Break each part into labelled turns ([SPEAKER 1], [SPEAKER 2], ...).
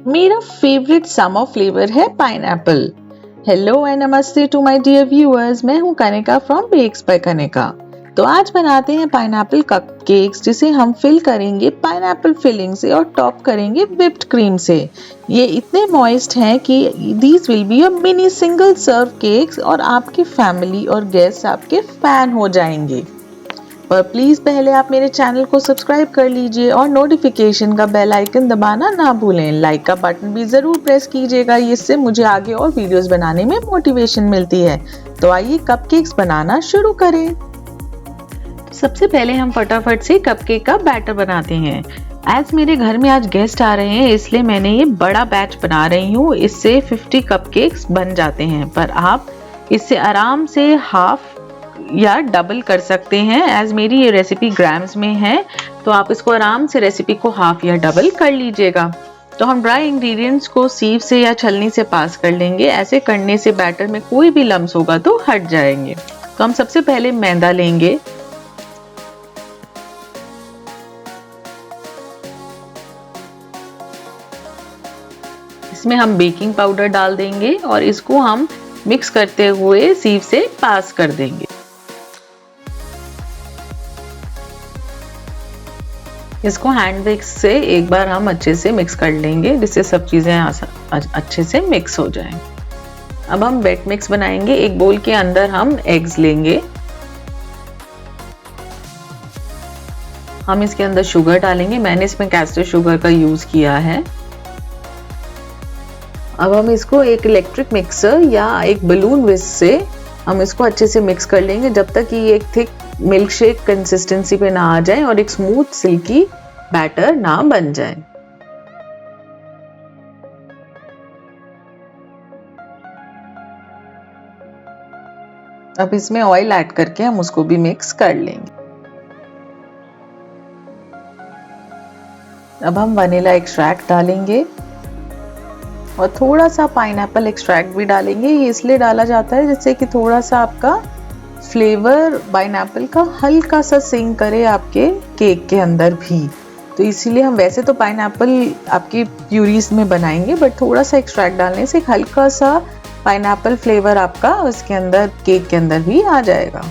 [SPEAKER 1] मेरा favourite summer flavour है pineapple. Hello and namaste to my dear viewers, मैं हूं Kanika from Bakes by Kanika. तो आज बनाते हैं पाइनएप्पल कपकेक्स, जिसे हम फिल करेंगे पाइनएप्पल फिलिंग से और टॉप करेंगे व्हिप्ड क्रीम से। ये इतने मॉइस्ट हैं कि these will be a mini single serve cakes और आपकी फैमिली और गेस्ट आपके फैन हो जाएंगे। पर प्लीज पहले आप मेरे चैनल को सब्सक्राइब कर लीजिए और नोटिफिकेशन का बेल आइकन दबाना ना भूलें। लाइक का बटन भी जरूर प्रेस कीजिएगा, इससे मुझे आगे और वीडियोस बनाने में मोटिवेशन मिलती है। तो आइए कपकेक्स बनाना शुरू करें। सबसे पहले हम फटाफट से कपकेक का बैटर बनाते हैं। आज मेरे घर में आज गेस्ट आ रहे हैं, इसलिए मैंने ये बड़ा बैच बना रही हूँ। इससे 50 कपकेक्स बन जाते हैं, पर आप इससे आराम से हाफ या डबल कर सकते हैं। एज मेरी ये रेसिपी ग्राम्स में है, तो आप इसको आराम से रेसिपी को हाफ या डबल कर लीजिएगा। तो हम ड्राई इंग्रेडिएंट्स को सीव से या छलनी से पास कर लेंगे। ऐसे करने से बैटर में कोई भी लम्स होगा तो हट जाएंगे। तो हम सबसे पहले मैदा लेंगे। इसमें हम बेकिंग पाउडर डाल देंगे और इसको हम मिक्स करते हुए सीव से पास कर देंगे। इसको हैंड विक्स से एक बार हम अच्छे से मिक्स कर लेंगे, जिससे सब चीजें अच्छे से मिक्स हो जाएं। अब हम वेट मिक्स बनाएंगे। एक बोल के अंदर हम एग्स लेंगे। हम इसके अंदर शुगर डालेंगे। मैंने इसमें कैस्टर शुगर का यूज किया है। अब हम इसको एक इलेक्ट्रिक मिक्सर या एक बलून विस्क से हम इसको अच्छे से मिक्स कर लेंगे, जब तक कि ये एक थिक मिल्क शेक कंसिस्टेंसी पे ना आ जाए और एक स्मूथ सिल्की बैटर ना बन जाए। अब इसमें ऑयल ऐड करके हम उसको भी मिक्स कर लेंगे। अब हम वनीला एक्सट्रैक्ट डालेंगे और थोड़ा सा पाइनएप्पल एक्सट्रैक्ट भी डालेंगे। ये इसलिए डाला जाता है जिससे कि थोड़ा सा आपका फ्लेवर पाइनएप्पल का हल्का सा सिंक करे आपके केक के अंदर भी। तो इसीलिए हम वैसे तो पाइनएप्पल आपकी प्यूरीज में बनाएंगे, बट थोड़ा सा एक्सट्रैक्ट डालने से हल्का सा पाइनएप्पल फ्लेवर आपका उसके अंदर केक के अंदर भी आ जाएगा।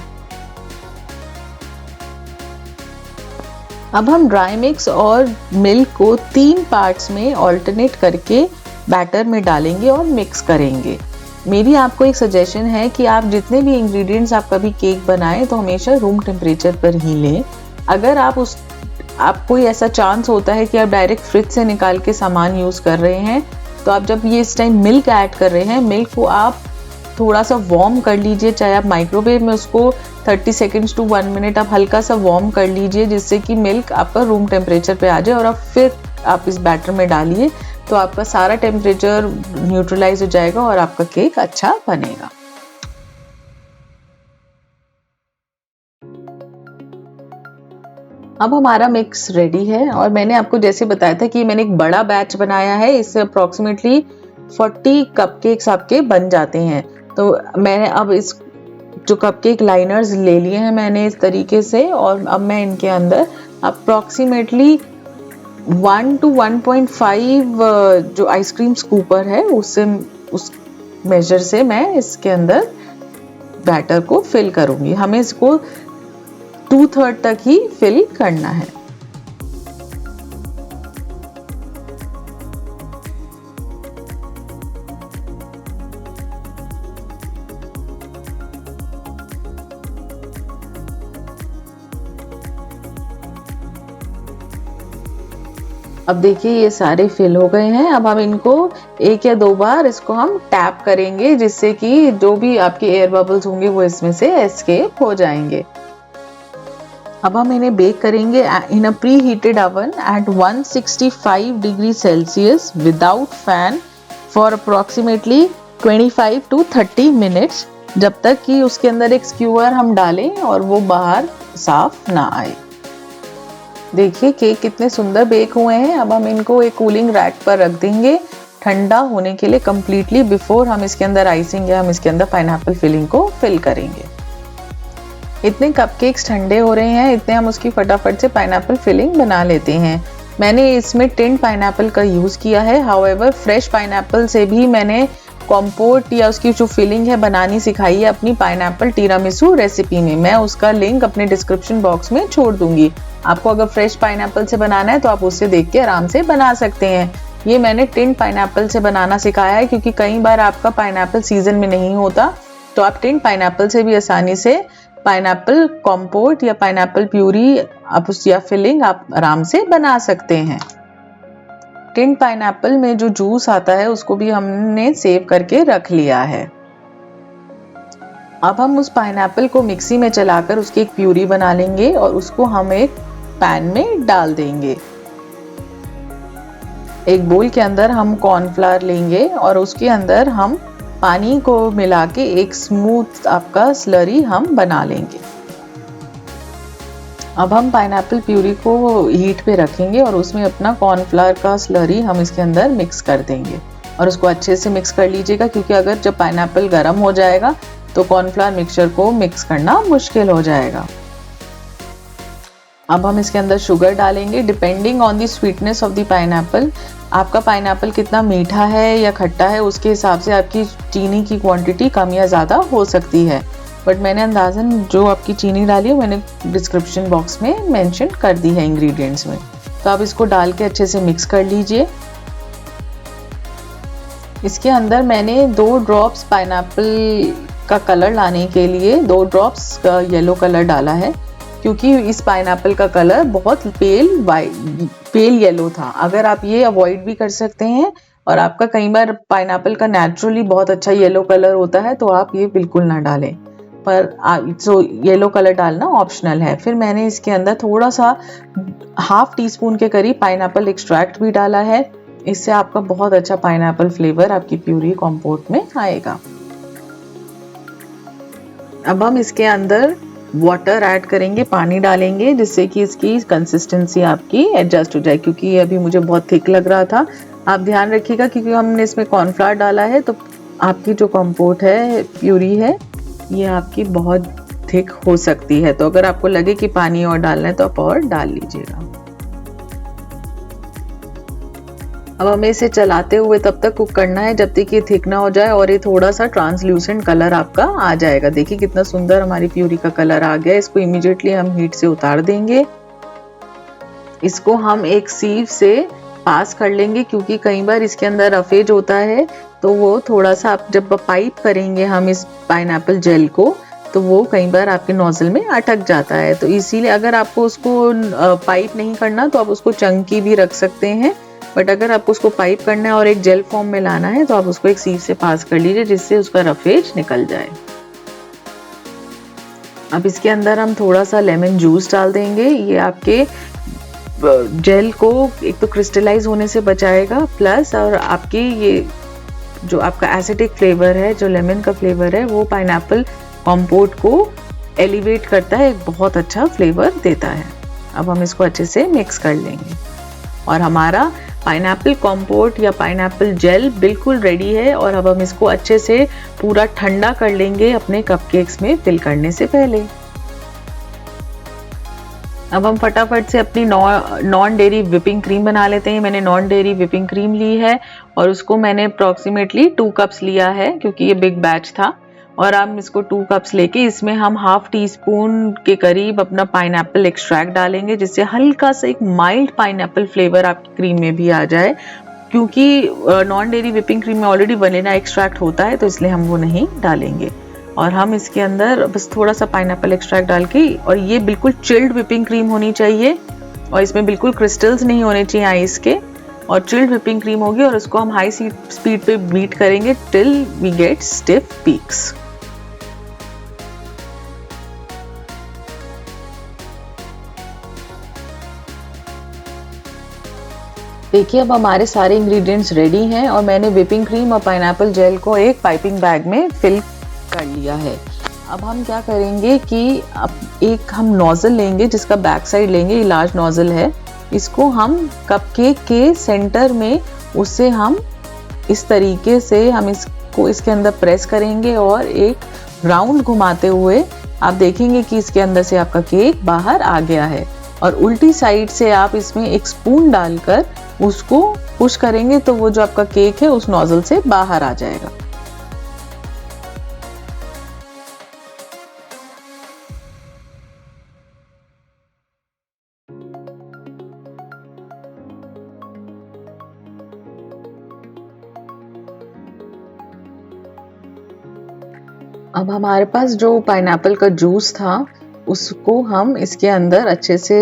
[SPEAKER 1] अब हम ड्राई मिक्स और मिल्क को 3 पार्ट्स में ऑल्टरनेट करके बैटर में डालेंगे और मिक्स करेंगे। मेरी आपको एक सजेशन है कि आप जितने भी इंग्रेडिएंट्स आप कभी केक बनाएं तो हमेशा रूम टेम्परेचर पर ही लें। अगर आप कोई ऐसा चांस होता है कि आप डायरेक्ट फ्रिज से निकाल के सामान यूज कर रहे हैं, तो आप जब ये इस टाइम मिल्क ऐड कर रहे हैं, मिल्क को आप थोड़ा सा वार्म कर लीजिए। चाहे आप माइक्रोवेव में उसको 30 सेकेंड्स टू 1 मिनट आप हल्का सा वार्म कर लीजिए, जिससे कि मिल्क आपका रूम टेम्परेचर पे आ जाए। और अब फिर आप इस बैटर में डालिए, तो आपका सारा टेम्परेचर न्यूट्रलाइज हो जाएगा और आपका केक अच्छा बनेगा। अब हमारा मिक्स रेडी है और मैंने आपको जैसे बताया था कि मैंने एक बड़ा बैच बनाया है। इससे अप्रोक्सीमेटली 40 कपकेक्स आपके बन जाते हैं। तो मैंने अब इस जो कपकेक लाइनर्स ले लिए हैं मैंने इस तरीके से, और अब मैं इनके अंदर अप्रोक्सीमेटली 1 to 1.5 जो आइसक्रीम स्कूपर है उससे उस मेजर से मैं इसके अंदर बैटर को फिल करूंगी। हमें इसको 2/3 तक ही फिल करना है। अब देखिए ये सारे फिल हो गए हैं। अब हम इनको 1 या 2 बार इसको हम टैप करेंगे, जिससे कि जो भी आपके एयर बबल्स होंगे वो इसमें से एस्केप हो जाएंगे। अब हम इन्हें बेक करेंगे in a preheated oven at 165 degree Celsius without fan for approximately 25 to 30 minutes, जब तक कि उसके अंदर एक स्क्यूअर हम डालें और वो बाहर साफ ना आए। देखिए केक कितने सुंदर बेक हुए हैं। अब हम इनको एक कूलिंग रैक पर रख देंगे ठंडा होने के लिए कम्प्लीटली, बिफोर हम इसके अंदर आइसिंग या हम इसके अंदर पाइनएप्पल फिलिंग को फिल करेंगे। इतने कपकेक्स ठंडे हो रहे हैं, इतने हम उसकी फटाफट से पाइनएप्पल फिलिंग बना लेते हैं। मैंने इसमें टिन्ड पाइनएप्पल का यूज़ किया है। हाउएवर फ्रेश पाइनएप्पल से भी मैंने कॉम्पोट या उसकी जो फिलिंग है बनानी सिखाई है अपनी पाइनएप्पल टीरामिसू रेसिपी में। मैं उसका लिंक अपने डिस्क्रिप्शन बॉक्स में छोड़ दूंगी। आपको अगर फ्रेश पाइनएप्पल से बनाना है तो आप उससे देख के आराम से बना सकते हैं। ये मैंने टिन्ड पाइनएप्पल से बनाना सिखाया है क्योंकि कई बार आपका पाइनएप्पल सीजन में नहीं होता, तो आप टिन्ड पाइनएप्पल से भी आसानी से पाइनएप्पल कॉम्पोट या पाइनएप्पल प्यूरी आप उस या फिलिंग आप आराम से बना सकते हैं। टिन्ड पाइनएप्पल में जो जूस आता है उसको भी हमने सेव करके रख लिया है। अब हम उस पाइनएप्पल को मिक्सी में चलाकर उसकी एक प्यूरी बना लेंगे और उसको हम एक पैन में डाल देंगे। एक बोल के अंदर हम कॉर्नफ्लावर लेंगे और उसके अंदर हम पानी को मिला के एक स्मूथ आपका स्लरी हम बना लेंगे। अब हम पाइनएप्पल प्यूरी को हीट पे रखेंगे और उसमें अपना कॉर्नफ्लावर का स्लरी हम इसके अंदर मिक्स कर देंगे और उसको अच्छे से मिक्स कर लीजिएगा, क्योंकि अगर जब पाइनएप्पल गर्म हो जाएगा तो कॉर्नफ्लावर मिक्सचर को मिक्स करना मुश्किल हो जाएगा। अब हम इसके अंदर शुगर डालेंगे depending on the sweetness of the pineapple. आपका पाइनएप्पल कितना मीठा है या खट्टा है उसके हिसाब से आपकी चीनी की क्वांटिटी कम या ज़्यादा हो सकती है, बट मैंने अंदाज़न जो आपकी चीनी डाली है मैंने डिस्क्रिप्शन बॉक्स में मेंशन कर दी है इंग्रेडिएंट्स में। तो आप इसको डाल के अच्छे से मिक्स कर लीजिए। इसके अंदर मैंने 2 ड्रॉप्स पाइनएप्पल का कलर लाने के लिए 2 ड्रॉप्स का येलो कलर डाला है, क्योंकि इस पाइनएप्पल का कलर बहुत पेल येलो था। अगर आप ये अवॉइड भी कर सकते हैं और आपका कई बार पाइनएप्पल का नेचुरली बहुत अच्छा येलो कलर होता है तो आप ये बिल्कुल ना डालें, पर येलो कलर डालना ऑप्शनल है। फिर मैंने इसके अंदर थोड़ा सा ½ टीस्पून के करीब पाइनएप्पल एक्सट्रैक्ट भी डाला है। इससे आपका बहुत अच्छा पाइनएप्पल फ्लेवर आपकी प्यूरी कॉम्पोट में आएगा। अब हम इसके अंदर वाटर ऐड करेंगे, पानी डालेंगे, जिससे कि इसकी कंसिस्टेंसी आपकी एडजस्ट हो जाए, क्योंकि ये अभी मुझे बहुत थिक लग रहा था। आप ध्यान रखिएगा क्योंकि हमने इसमें कॉर्नफ्लावर डाला है तो आपकी जो कॉम्पोट है प्यूरी है ये आपकी बहुत थिक हो सकती है। तो अगर आपको लगे कि पानी और डालना है तो आप और डाल लीजिएगा। अब हमें इसे चलाते हुए तब तक कुक करना है जब तक ये थिक ना हो जाए और ये थोड़ा सा ट्रांसल्यूसेंट कलर आपका आ जाएगा। देखिए कितना सुंदर हमारी प्यूरी का कलर आ गया। इसको इमीडिएटली हम हीट से उतार देंगे। इसको हम एक सीव से पास कर लेंगे, क्योंकि कई बार इसके अंदर रफेज होता है तो वो थोड़ा सा आप जब पाइप करेंगे हम इस पाइनएप्पल जेल को तो वो कई बार आपके नोजल में अटक जाता है। तो इसीलिए अगर आपको उसको पाइप नहीं करना तो आप उसको चंकी भी रख सकते हैं, बट अगर आपको उसको पाइप करना है और एक जेल फॉर्म में लाना है तो आप उसको एक सीव से पास कर लीजिए, जिससे उसका रफेज निकल जाए। अब इसके अंदर हम थोड़ा सा लेमन जूस डाल देंगे। ये आपके जेल को एक तो क्रिस्टलाइज होने से बचाएगा, प्लस और आपकी ये जो आपका एसिडिक फ्लेवर है, जो लेमन का फ्लेवर है, वो पाइनएप्पल कॉम्पोट को एलिवेट करता है, एक बहुत अच्छा फ्लेवर देता है। अब हम इसको अच्छे से मिक्स कर लेंगे और हमारा पाइनएप्पल कॉम्पोट या पाइनएप्पल जेल बिल्कुल रेडी है। और अब हम इसको अच्छे से पूरा ठंडा कर लेंगे अपने कपकेक्स में फिल करने से पहले। अब हम फटाफट से अपनी नॉन डेयरी विपिंग क्रीम बना लेते हैं। मैंने नॉन डेयरी विपिंग क्रीम ली है और उसको मैंने अप्रॉक्सीमेटली 2 कप्स लिया है, क्योंकि ये बिग बैच था। और हम इसको 2 कप्स लेके इसमें हम ½ टीस्पून के करीब अपना पाइनएप्पल एक्सट्रैक्ट डालेंगे, जिससे हल्का सा एक माइल्ड पाइनएप्पल फ्लेवर आपकी क्रीम में भी आ जाए। क्योंकि नॉन डेयरी विपिंग क्रीम में ऑलरेडी वनीला एक्सट्रैक्ट होता है तो इसलिए हम वो नहीं डालेंगे। और हम इसके अंदर बस थोड़ा सा पाइनएप्पल एक्सट्रैक्ट डाल के, और ये बिल्कुल चिल्ड विपिंग क्रीम होनी चाहिए और इसमें बिल्कुल क्रिस्टल्स नहीं होने चाहिए आइस के, और चिल्ड विपिंग क्रीम होगी। और उसको हम हाई स्पीड पे बीट करेंगे till we get stiff peaks. देखिए अब हमारे सारे इंग्रेडिएंट्स रेडी हैं और मैंने विपिंग क्रीम और पाइनएप्पल जेल को एक पाइपिंग बैग में फिल कर लिया है। अब हम क्या करेंगे कि अब एक हम नोजल लेंगे, जिसका बैक साइड लेंगे, ये लार्ज नोजल है। इसको हम कपकेक के सेंटर में उससे हम इस तरीके से हम इसको इसके अंदर प्रेस करेंगे और एक राउंड घुमाते हुए आप देखेंगे कि इसके अंदर से आपका केक बाहर आ गया है। और उल्टी साइड से आप इसमें एक स्पून डालकर उसको पुश करेंगे तो वो जो आपका केक है उस नोजल से बाहर आ जाएगा। अब हमारे पास जो पाइनएप्पल का जूस था उसको हम इसके अंदर अच्छे से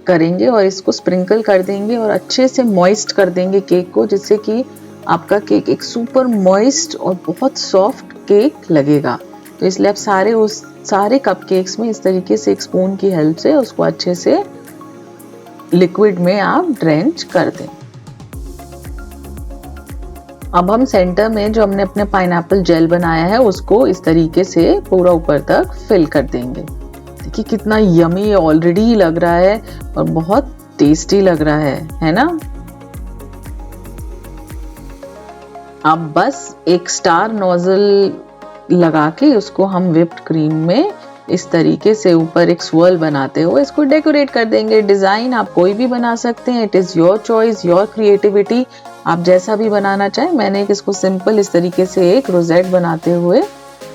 [SPEAKER 1] करेंगे और इसको स्प्रिंकल कर देंगे और अच्छे से मॉइस्ट कर देंगे केक को, जिससे कि आपका केक एक सुपर मॉइस्ट और बहुत सॉफ्ट केक लगेगा। तो इसलिए आप सारे कपकेक्स में इस तरीके से एक स्पून की हेल्प से उसको अच्छे से लिक्विड में आप ड्रेंच कर दें। अब हम सेंटर में जो हमने अपने पाइनएप्पल जेल बनाया है उसको इस तरीके से पूरा ऊपर तक फिल कर देंगे। देखिए कितना यमी ऑलरेडी लग रहा है और बहुत टेस्टी लग रहा है ना। अब बस एक स्टार नोजल लगा के उसको हम व्हिप्ड क्रीम में इस तरीके से ऊपर एक स्वर्ल बनाते हुए इसको डेकोरेट कर देंगे। डिजाइन आप कोई भी बना सकते हैं, it is your choice, your creativity, आप जैसा भी बनाना चाहें। मैंने इसको सिंपल इस तरीके से एक रोजेट बनाते हुए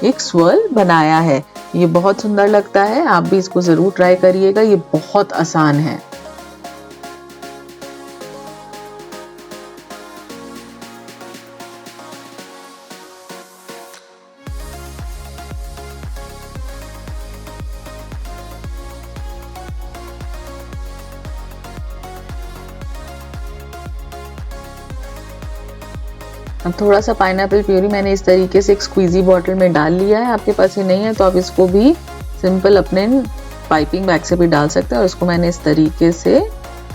[SPEAKER 1] एक स्वर्ल बनाया है। ये बहुत सुंदर लगता है, आप भी इसको जरूर ट्राई करिएगा, ये बहुत आसान है। अब थोड़ा सा पाइनएप्पल प्यूरी मैंने इस तरीके से एक स्क्वीजी बॉटल में डाल लिया है। आपके पास ये नहीं है तो आप इसको भी सिंपल अपने पाइपिंग बैग से भी डाल सकते हैं। और इसको मैंने इस तरीके से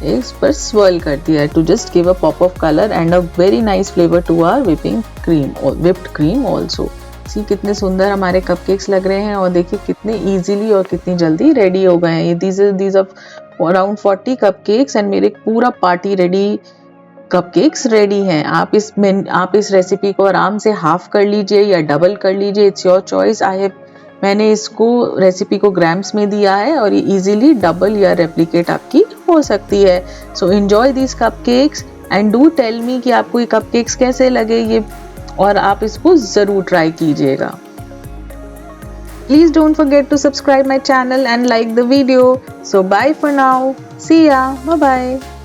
[SPEAKER 1] इस पर स्वर्ल कर दिया है to just give a pop of colour and a very nice flavour to our whipped cream also. See कितने सुंदर हमारे कपकेक्स लग रहे हैं और देखिए कितने इजीली और कितनी जल्दी रेडी हो गए हैं। ये these are around 40 cupcakes and मेरे पूरा पार्टी रेडी कपकेक्स रेडी हैं। आप इस रेसिपी को आराम से हाफ कर लीजिए या डबल कर लीजिए, इट्स योर चॉइस। मैंने इसको रेसिपी को ग्राम्स में दिया है और ये इजीली डबल या रेप्लिकेट आपकी हो सकती है। So enjoy this cupcakes and do tell me कि आपको ये कपकेक्स कैसे लगे ये, और आप इसको जरूर ट्राई कीजिएगा। Please don't forget to subscribe my channel and like the video. So bye for now. See ya. Bye bye.